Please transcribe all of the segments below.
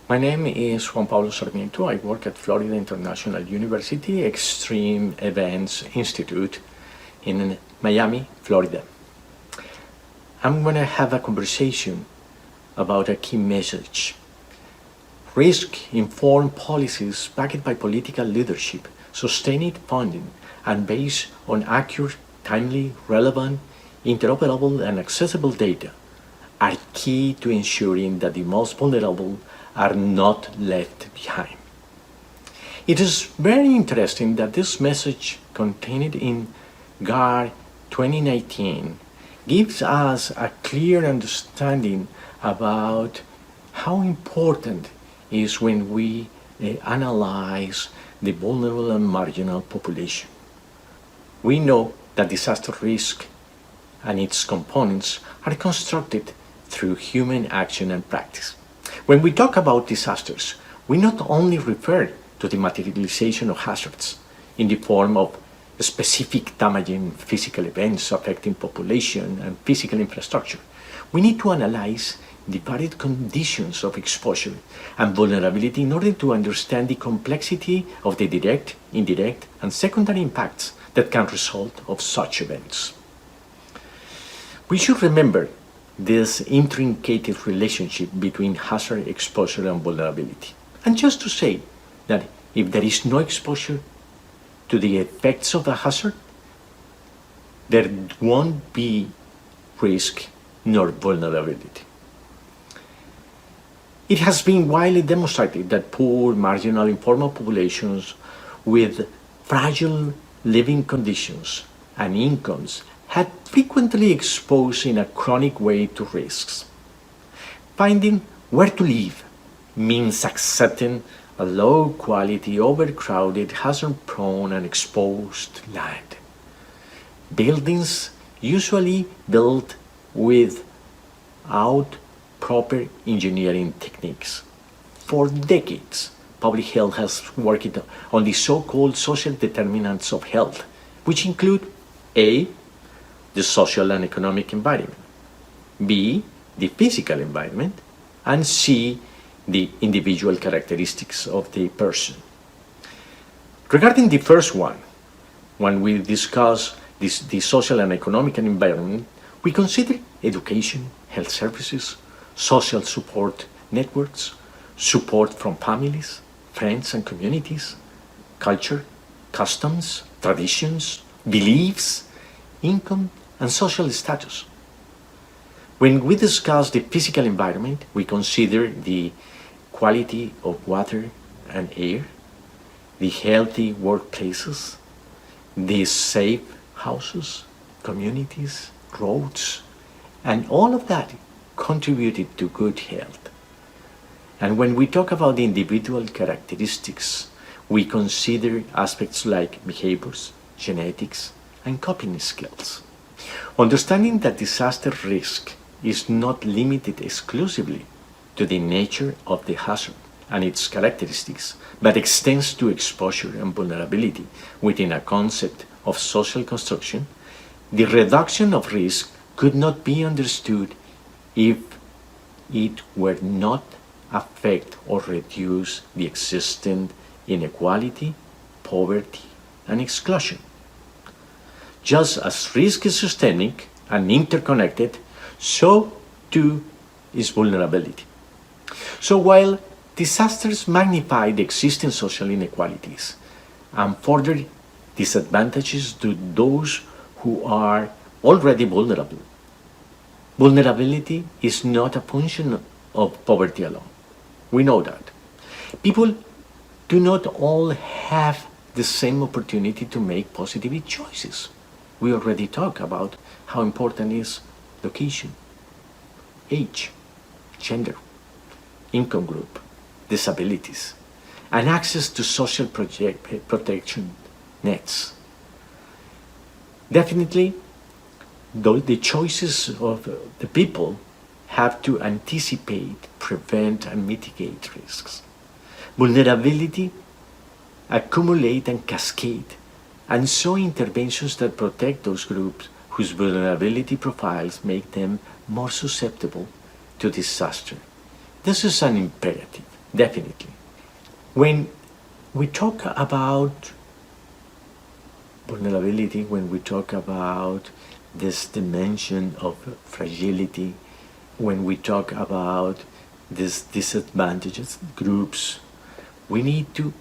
My name is Juan Pablo Sarmiento. I work at Florida International University Extreme Events Institute in Miami, Florida. I'm going to have a conversation about a key message. Risk-informed policies backed by political leadership, sustained funding, and based on accurate, timely, relevant, interoperable, and accessible data are key to ensuring that the most vulnerable are not left behind. It is very interesting that this message contained in GAR 2019 gives us a clear understanding about how important it is when we analyze the vulnerable and marginal population. We know that disaster risk and its components are constructed through human action and practice. When we talk about disasters, we not only refer to the materialization of hazards in the form of specific damaging physical events affecting population and physical infrastructure. We need to analyze the varied conditions of exposure and vulnerability in order to understand the complexity of the direct, indirect, and secondary impacts that can result of such events. We should remember this intricate relationship between hazard exposure and vulnerability. And just to say that if there is no exposure to the effects of a hazard, there won't be risk nor vulnerability. It has been widely demonstrated that poor, marginal, informal populations with fragile living conditions and incomes had frequently exposed in a chronic way to risks. Finding where to live means accepting a low-quality, overcrowded, hazard-prone and exposed land. Buildings usually built without proper engineering techniques. For decades, public health has worked on the so-called social determinants of health, which include A, the social and economic environment, B, the physical environment, and C, the individual characteristics of the person. Regarding the first one, when we discuss the social and economic environment, we consider education, health services, social support networks, support from families, friends and communities, culture, customs, traditions, beliefs, income, and social status. When we discuss the physical environment, we consider the quality of water and air, the healthy workplaces, the safe houses, communities, roads, and all of that contributed to good health. And when we talk about the individual characteristics, we consider aspects like behaviors, genetics, and coping skills. Understanding that disaster risk is not limited exclusively to the nature of the hazard and its characteristics, but extends to exposure and vulnerability within a concept of social construction, the reduction of risk could not be understood if it were not affect or reduce the existing inequality, poverty, and exclusion. Just as risk is systemic and interconnected, so too is vulnerability. So while disasters magnify the existing social inequalities and further disadvantages to those who are already vulnerable, vulnerability is not a function of poverty alone. We know that. People do not all have the same opportunity to make positive choices. We already talked about how important is location, age, gender, income group, disabilities, and access to social protection nets. Definitely, the choices of the people have to anticipate, prevent, and mitigate risks. Vulnerability accumulate and cascade, and so interventions that protect those groups whose vulnerability profiles make them more susceptible to disaster. This is an imperative. definitely. When we talk about vulnerability, when we talk about this dimension of fragility, when we talk about these disadvantages groups, we need to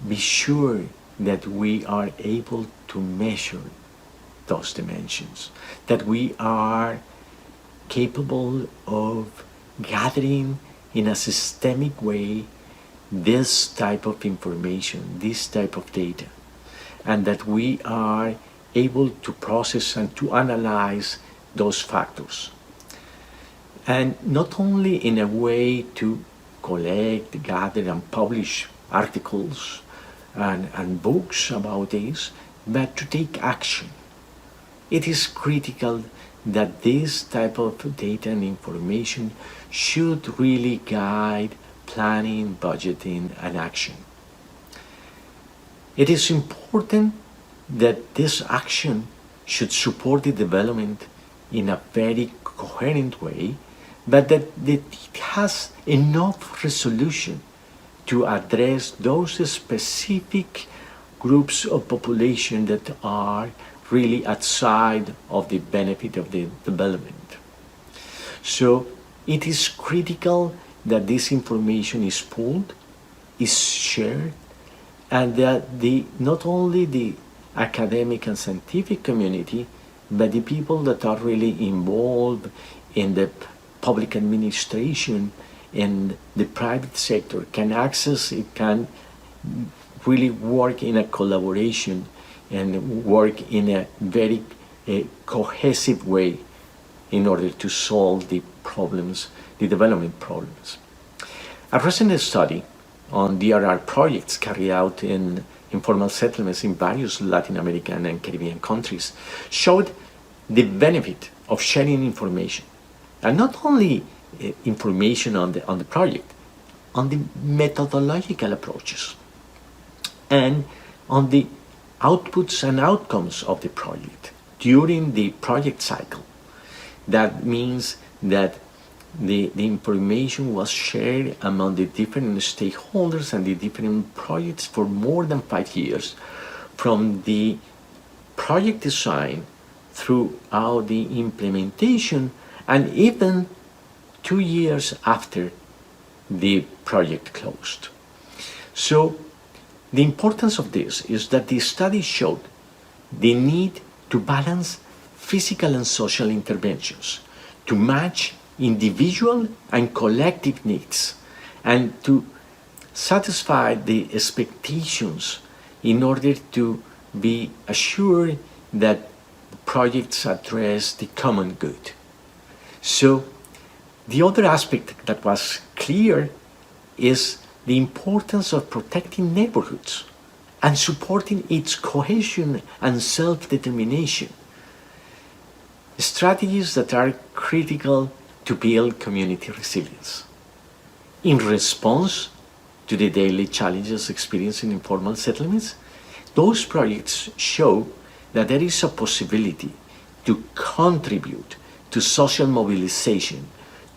be sure that we are able to measure those dimensions, that we are capable of gathering in a systemic way this type of information, this type of data, and that we are able to process and to analyze those factors. And not only in a way to collect, gather, and publish articles and books about this, but to take action. It is critical that this type of data and information should really guide planning, budgeting, and action. It is important that this action should support the development in a very coherent way, but that it has enough resolution to address those specific groups of population that are really outside of the benefit of the development. So it is critical that this information is pooled, is shared, and that not only the academic and scientific community, but the people that are really involved in the public administration and the private sector can access it, can really work in a collaboration and work in a very cohesive way in order to solve the problems, the development problems. A recent study on DRR projects carried out in informal settlements in various Latin American and Caribbean countries showed the benefit of sharing information, and not only information on the project, on the methodological approaches, and on the outputs and outcomes of the project during the project cycle. That means that the information was shared among the different stakeholders and the different projects for more than 5 years, from the project design throughout the implementation, and even 2 years after the project closed. So the importance of this is that the study showed the need to balance physical and social interventions, to match individual and collective needs, and to satisfy the expectations in order to be assured that projects address the common good. So the other aspect that was clear is the importance of protecting neighborhoods and supporting its cohesion and self-determination, strategies that are critical to build community resilience. In response to the daily challenges experienced in informal settlements, those projects show that there is a possibility to contribute to social mobilization,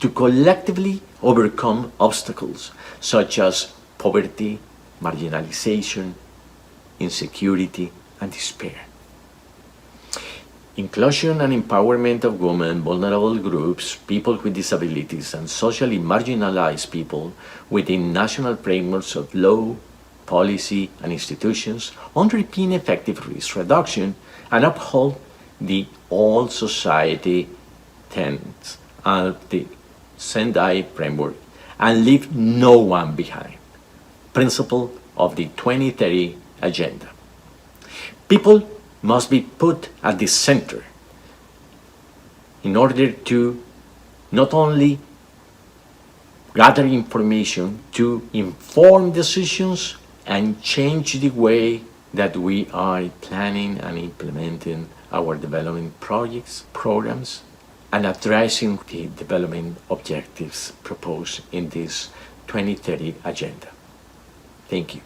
to collectively overcome obstacles such as poverty, marginalization, insecurity, and despair. Inclusion and empowerment of women, vulnerable groups, people with disabilities, and socially marginalized people within national frameworks of law, policy, and institutions underpin effective risk reduction and uphold the all society tenets of the Sendai framework and leave no one behind. Principle of the 2030 Agenda. People must be put at the center in order to not only gather information, to inform decisions and change the way that we are planning and implementing our development projects, programs, and addressing the development objectives proposed in this 2030 Agenda. Thank you.